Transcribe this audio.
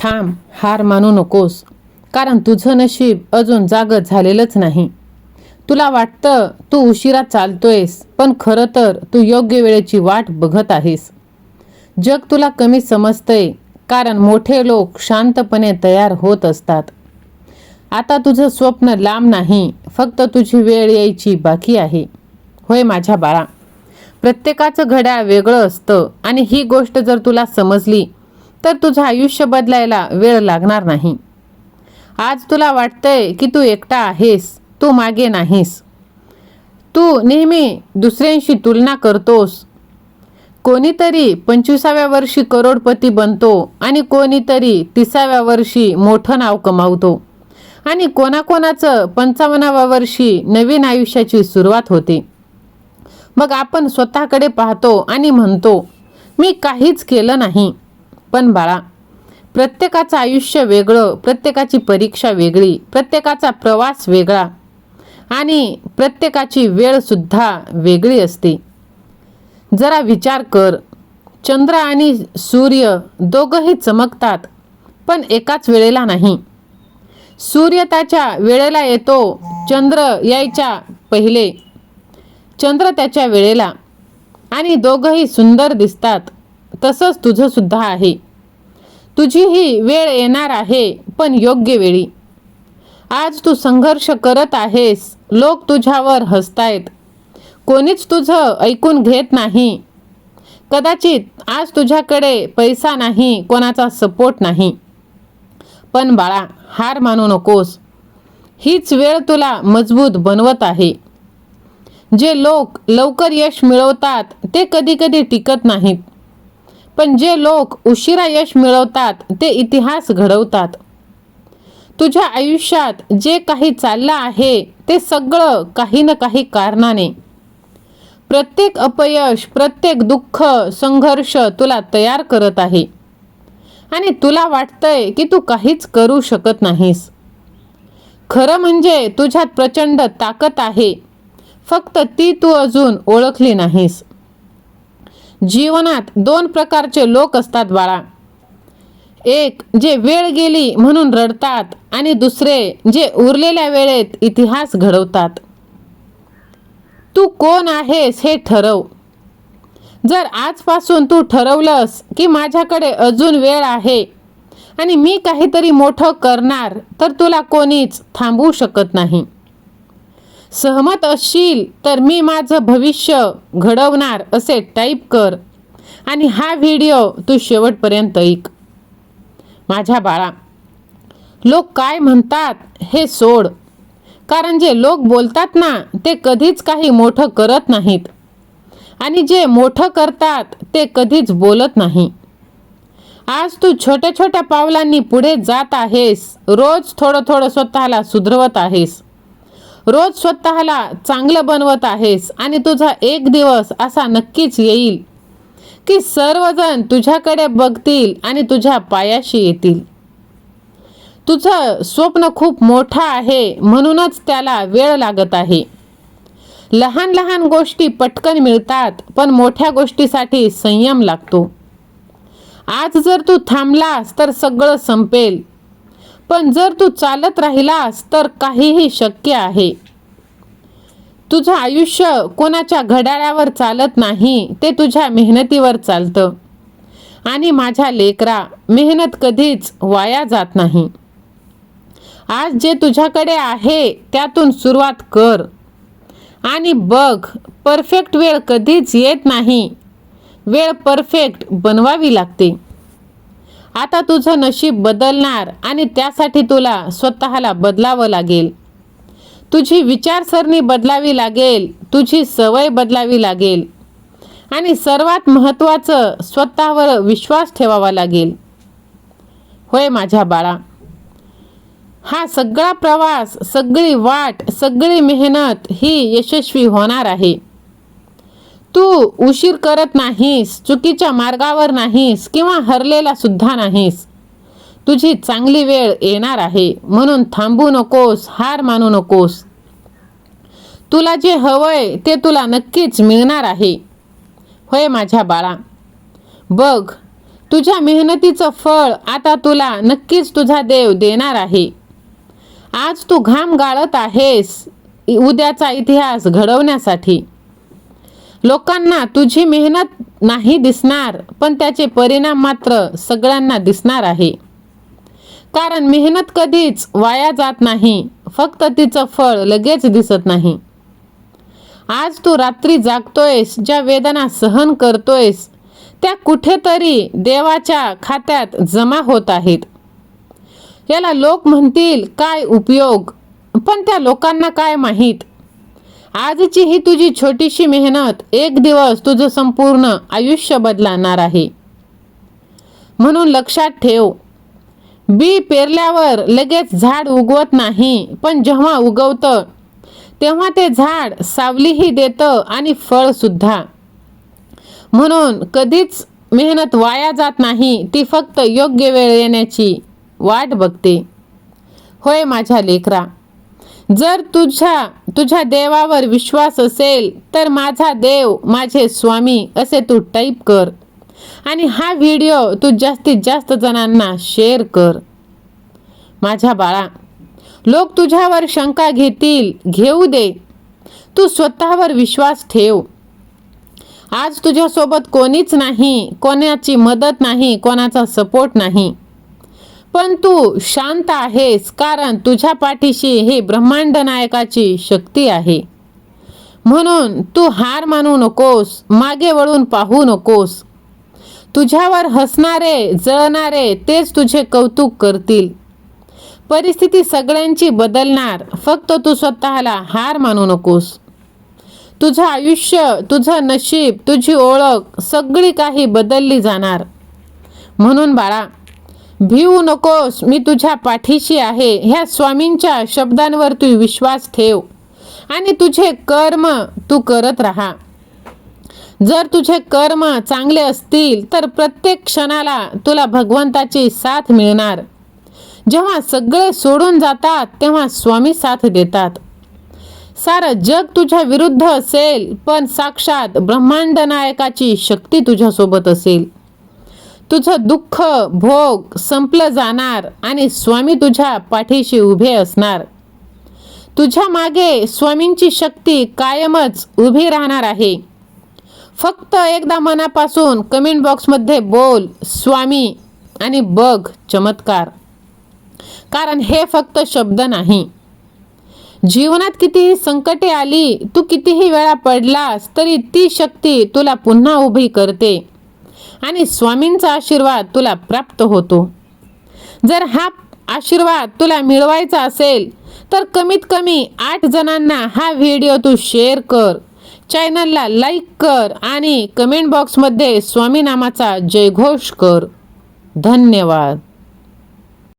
थांब, हार मानू नकोस, कारण तुझं नशीब अजून जागं झालेलंच नाही. तुला वाटतं तू उशिरा चालतोयस, पण खरं तर तू योग्य वेळेची वाट बघत आहेस. जग तुला कमी समजतंय, कारण मोठे लोक शांतपणे तयार होत असतात. आता तुझं स्वप्न लांब नाही, फक्त तुझी वेळ यायची बाकी आहे. होय माझ्या बाळा, प्रत्येकाचं घड्याळ वेगळं असतं आणि ही गोष्ट जर तुला समजली तर तुझं आयुष्य बदलायला वेळ लागणार नाही. आज तुला वाटतंय की तू एकटा आहेस, तू मागे नाहीस. तू नेहमी दुसऱ्यांशी तुलना करतोस. कोणीतरी 25व्या वर्षी करोडपती बनतो आणि कोणीतरी 30व्या वर्षी मोठं नाव कमावतो आणि कोणाकोणाचं 55व्या वर्षी नवीन आयुष्याची सुरुवात होते. मग आपण स्वतःकडे पाहतो आणि म्हणतो, मी काहीच केलं नाही. पण बाळा, प्रत्येकाचं आयुष्य वेगळं, प्रत्येकाची परीक्षा वेगळी, प्रत्येकाचा प्रवास वेगळा आणि प्रत्येकाची वेळसुद्धा वेगळी असते. जरा विचार कर, चंद्र आणि सूर्य दोघंही चमकतात, पण एकाच वेळेला नाही. सूर्य त्याच्या वेळेला येतो, चंद्र यायच्या पहिले, चंद्र त्याच्या वेळेला, आणि दोघंही सुंदर दिसतात. तसंच तुझं सुद्धा आहे. तुझीही वेळ येणार आहे, पण योग्य वेळी. आज तू संघर्ष करत आहेस, लोक तुझ्यावर हसतायत, कोणीच तुझं ऐकून घेत नाही. कदाचित आज तुझ्याकडे पैसा नाही, कोणाचा सपोर्ट नाही. पण बाळा, हार मानू नकोस. हीच वेळ तुला मजबूत बनवत आहे. जे लोक लवकर यश मिळवतात ते कधी कधी टिकत नाहीत, पण जे लोक उशिरा यश मिळवतात ते इतिहास घडवतात. तुझ्या आयुष्यात जे काही चाललं आहे ते सगळं काही ना काही कारणाने. प्रत्येक अपयश, प्रत्येक दुःख, संघर्ष तुला तयार करत आहे आणि तुला वाटतंय की तू काहीच करू शकत नाहीस. खरं म्हणजे तुझ्यात प्रचंड ताकद आहे, फक्त ती तू अजून ओळखली नाहीस. जीवनात 2 प्रकारचे लोक असतात बाळा. एक जे वेळ गेली म्हणून रडतात आणि दुसरे जे उरलेल्या वेळेत इतिहास घडवतात. तू कोण आहेस हे ठरव. जर आजपासून तू ठरवलंस की माझ्याकडे अजून वेळ आहे आणि मी काहीतरी मोठं करणार, तर तुला कोणीच थांबवू शकत नाही. सहमत असशील तर मी माझं भविष्य घडवणार असे टाईप कर आणि हा व्हिडिओ तू शेवटपर्यंत ऐक. माझ्या बाळा, लोक काय म्हणतात हे सोड, कारण जे लोक बोलतात ना ते कधीच काही मोठं करत नाहीत आणि जे मोठं करतात ते कधीच बोलत नाही. आज तू छोट्या छोट्या पावलांनी पुढे जात आहेस. रोज थोडं थोडं स्वतःला सुधरवत आहेस, रोज स्वतःला चांगलं बनवत आहेस आणि तुझा एक दिवस असा नक्कीच येईल की सर्वजण तुझ्याकडे बघतील आणि तुझ्या पायाशी येतील. तुझं स्वप्न खूप मोठं आहे, म्हणूनच त्याला वेळ लागत आहे. लहान लहान गोष्टी पटकन मिळतात, पण मोठ्या गोष्टीसाठी संयम लागतो. आज जर तू थांबलास तर सगळं संपेल, पण जर तू चालत राहिलास तर काहीही शक्य आहे. तुझं आयुष्य कोणाच्या घड्याळावर चालत नाही, ते तुझ्या मेहनतीवर चालतं. आणि माझ्या लेकरा, मेहनत कधीच वाया जात नाही. आज जे तुझ्याकडे आहे त्यातून सुरुवात कर आणि बघ, परफेक्ट वेळ कधीच येत नाही, वेळ परफेक्ट बनवावी लागते. आता तुझं नशीब बदलणार आणि त्यासाठी तुला स्वतःला बदलावं लागेल. तुझी विचारसरणी बदलावी लागेल, तुझी सवय बदलावी लागेल आणि सर्वात महत्त्वाचं, स्वतःवर विश्वास ठेवावा लागेल. होय माझ्या बाळा, हा सगळा प्रवास, सगळी वाट, सगळी मेहनत ही यशस्वी होणार आहे. तू उशीर करत नाहीस, चुकीच्या मार्गावर नाहीस किंवा हरलेला सुद्धा नाहीस. तुझी चांगली वेळ येणार आहे, म्हणून थांबू नकोस, हार मानू नकोस. तुला जे हवंय ते तुला नक्कीच मिळणार आहे. होय माझ्या बाळा, बघ, तुझ्या मेहनतीचं फळ आता तुला नक्कीच तुझा देव देणार आहे. आज तू घाम गाळत आहेस उद्याचा इतिहास घडवण्यासाठी. लोकांना तुझी मेहनत नाही दिसणार, पण त्याचे परिणाम मात्र सगळ्यांना दिसणार आहे. कारण मेहनत कधीच वाया जात नाही, फक्त तिचं फळ लगेच दिसत नाही. आज तू रात्री जागतोयस, ज्या वेदना सहन करतोयस त्या कुठेतरी देवाच्या खात्यात जमा होत आहेत. याला लोक म्हणतील काय उपयोग, पण त्या लोकांना काय माहीत, आजची ही तुझी छोटीशी मेहनत एक दिवस तुझं संपूर्ण आयुष्य बदलणार आहे. म्हणून लक्षात ठेव, बी पेरल्यावर लगेच झाड उगवत नाही, पण जेव्हा उगवतं तेव्हा ते झाड सावलीही देतं आणि फळ सुद्धा. म्हणून कधीच मेहनत वाया जात नाही, ती फक्त योग्य वेळ येण्याची वाट बघते. होय माझ्या लेकरा, जर तुझ्या देवावर विश्वास असेल तर माझा देव माझे स्वामी असे तू टाईप कर आणि हा व्हिडिओ तू जास्तीत जास्त जणांना शेअर कर. माझ्या बाळा, लोक तुझ्यावर शंका घेतील, घेऊ दे, तू स्वतःवर विश्वास ठेव. आज तुझ्यासोबत कोणीच नाही, कोणाची मदत नाही, कोणाचा सपोर्ट नाही, पण तू शांत आहेस, कारण तुझ्या पाठीशी ही ब्रह्मांड नायकाची शक्ती आहे. म्हणून तू हार मानू नकोस, मागे वळून पाहू नकोस. तुझ्यावर हसणारे, जळणारे तेच तुझे कौतुक करतील. परिस्थिती सगळ्यांची बदलणार, फक्त तू स्वतःला हार मानू नकोस. तुझं आयुष्य, तुझं नशीब, तुझी ओळख सगळी काही बदलली जाणार. म्हणून बाळा, भिवू नकोस, मी तुझ्या पाठीशी आहे. ह्या स्वामींच्या शब्दांवर तू विश्वास ठेव आणि तुझे कर्म तू करत राहा. जर तुझे कर्म चांगले असतील तर प्रत्येक क्षणाला तुला भगवंताची साथ मिळणार. जेव्हा सगळे सोडून जातात तेव्हा स्वामी साथ देतात. सारं जग तुझ्या विरुद्ध असेल, पण साक्षात ब्रह्मांड नायकाची शक्ती तुझ्यासोबत असेल. तुझं दुःख भोग संपलं जाणार आणि स्वामी तुझ्या पाठीशी उभे असणार. तुझ्या मागे स्वामींची शक्ती कायमच उभी राहणार आहे. फक्त एकदा मनापासून कमेंट बॉक्समध्ये बोल स्वामी आणि बघ चमत्कार. कारण हे फक्त शब्द नाही. जीवनात कितीही संकटे आली, तू कितीही वेळा पडलास तरी ती शक्ती तुला पुन्हा उभी करते आणि स्वामींचा आशीर्वाद तुला प्राप्त होतो. जर हा आशीर्वाद तुला मिळवायचा असेल तर कमीत कमी 8 जणांना हा व्हिडिओ तू शेअर कर, चॅनलला लाईक कर आणि कमेंट बॉक्समध्ये स्वामी नामाचा जयघोष कर. धन्यवाद.